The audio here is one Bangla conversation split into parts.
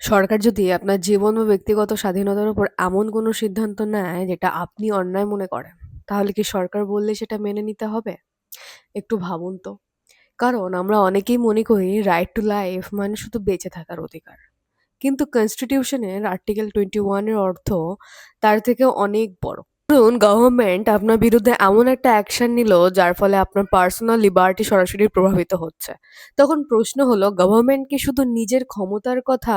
সরকার যদি আপনার জীবন বা ব্যক্তিগত স্বাধীনতার উপর এমন কোনো সিদ্ধান্ত নেয় যেটা আপনি অন্যায় মনে করেন, তাহলে কি সরকার বললে সেটা মেনে নিতে হবে? একটু ভাবুন তো। কারণ আমরা অনেকেই মনে করি রাইট টু লাইফ মানে শুধু বেঁচে থাকার অধিকার। কিন্তু কনস্টিটিউশনের আর্টিকেল 21 এর অর্থ তার থেকেও অনেক বড়। ধরুন গভর্নমেন্ট আপনার বিরুদ্ধে এমন একটা অ্যাকশন নিল যার ফলে আপনার পার্সোনাল লিবার্টি সরাসরি প্রভাবিত হচ্ছে। তখন প্রশ্ন হলো গভর্নমেন্ট কি শুধু নিজের ক্ষমতার কথা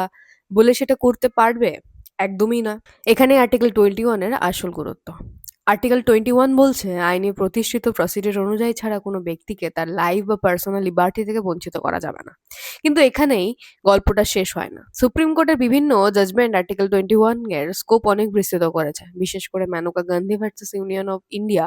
বলে সেটা করতে পারবে? একদমই না। এখানে আর্টিকেল 21 এর আসল গুরুত্ব। আর্টিকেল 21 বলছে আইনে প্রতিষ্ঠিত প্রসিডিউর অনুযায়ী ছাড়া কোনো ব্যক্তিকে তার লাইফ বা পার্সোনাল লিবার্টি থেকে বঞ্চিত করা যাবে না। কিন্তু এখানেই গল্পটা শেষ হয় না। সুপ্রিম কোর্টের বিভিন্ন জাজমেন্ট আর্টিকেল 21 এর স্কোপ অনেক বিস্তৃত করেছে, বিশেষ করে Maneka Gandhi versus Union of India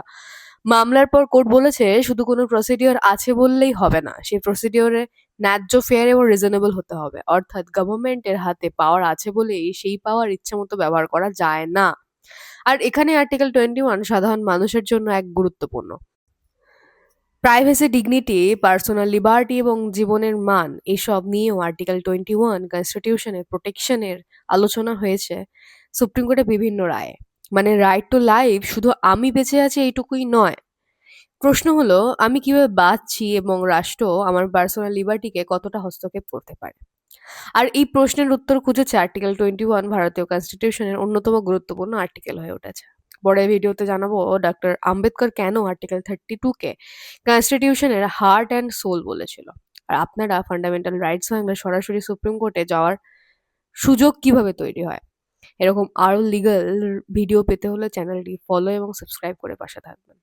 মামলার পর কোর্ট বলেছে শুধু কোনো প্রসিডিওর আছে বললেই হবে না, সেই প্রসিডিওরে ন্যায্য, ফেয়ার এবং রিজনেবল হতে হবে। অর্থাৎ গভর্নমেন্টের হাতে পাওয়ার আছে বলেই সেই পাওয়ার ইচ্ছে মতো ব্যবহার করা যায় না। আর এখানে আর্টিকেল 21 সাধারণ মানুষের জন্য এক গুরুত্বপূর্ণ। প্রাইভেসি, ডিগনিটি, পার্সোনাল লিবার্টি এবং জীবনের মান এসব নিয়েও আর্টিকেল 21 কনস্টিটিউশনের প্রোটেকশনের আলোচনা হয়েছে সুপ্রিম কোর্টে বিভিন্ন রায়ে। মানে রাইট টু লাইফ শুধু আমি বেঁচে আছি এইটুকুই নয়। প্রশ্ন হলো আমি কিভাবে বাঁচছি এবং রাষ্ট্র আমার পার্সোনাল লিবার্টিকে কতটা হস্তক্ষেপ করতে পারে। আর এই প্রশ্নের উত্তর খুঁজেছে আর্টিকেল 21 ভারতীয় কনস্টিটিউশনের অন্যতম গুরুত্বপূর্ণ আর্টিকেল হয়ে উঠেছে। পরের ভিডিওতে জানাবো ডক্টর আম্বেদকর কেন আর্টিকেল 32 কে কনস্টিটিউশনের হার্ট অ্যান্ড সোল বলেছিল। আর আপনারা ফান্ডামেন্টাল রাইটস ভাঙলে সরাসরি সুপ্রিম কোর্টে যাওয়ার সুযোগ কিভাবে তৈরি হয়। এরকম আরো লিগ্যাল ভিডিও পেতে হলে চ্যানেলটি ফলো এবং সাবস্ক্রাইব করে পাশে থাকবেন।